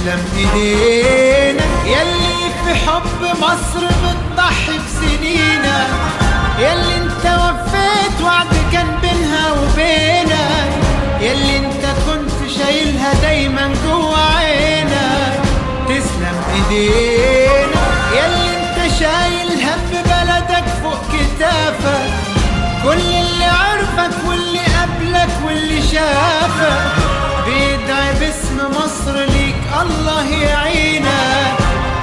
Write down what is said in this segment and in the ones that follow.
تسلم ايدينا يلي في حب مصر بتضحي بسنينا، يلي انت وفيت وعد كان بينها وبينك، يلي انت كنت شايلها دايما جوا عينك. تسلم ايدينا يلي انت شايل هم بلدك فوق كتافك، كل اللي عرفك واللي قبلك واللي شافك بيدعي باسم مصر ليك الله يعينك.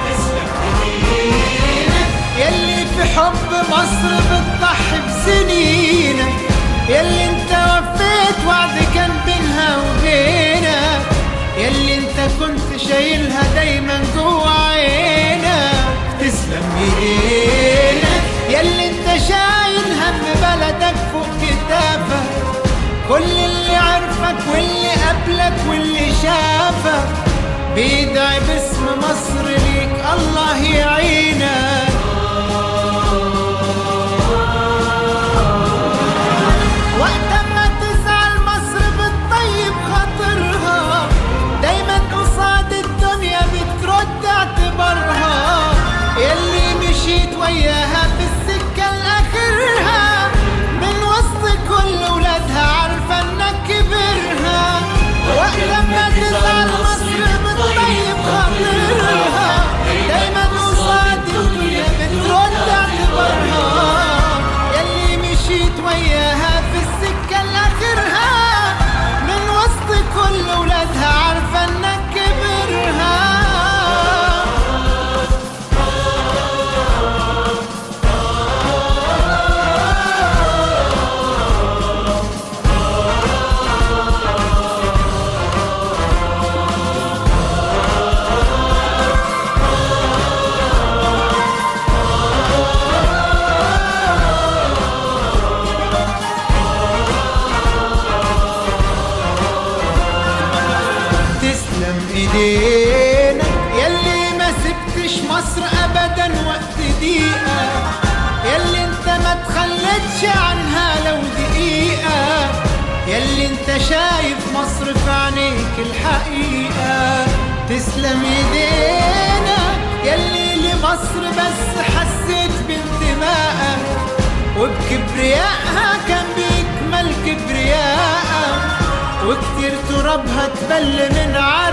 تسلم ايدينا يلي في حب مصر بتضحي بسنينك، يلي انت وفيت وعد كان بينها وبينك، يلي انت كنت شايلها دايما جوا عينك. تسلم ايدينا يلي انت شايل هم بلدك فوق كتافك، كل اللي عرفك واللي قبلك واللي شافك بيدعي باسم مصر ليك الله يعينك. وقت ما تزعل مصر بتطيب خاطرها، دايما قصاد الدنيا بترد اعتبارها، يلي مشيت وياها في السكة لآخرها من وسط كل ولادها عارفة انك كبرها. وقت ما تزعل مصر بتطيب خاطرها، دايما قصاد الدنيا بترد اعتبارها، يلي مشيت وياها في السكة لآخرها من وسط كل ولادها عارفة انك كبرها. تسلم ايدينا يلي ما سبتش مصر ابدا وقت دقيقة، يلي انت ما تخلتش عنها لو دقيقة، يلي انت شايف مصر في عينيك الحقيقة. تسلم ايدينا يلي لمصر بس حسيت بانتمائك، وبكبريائها كان بيكمل كبريائك، وكتير ترابها تبل من عرق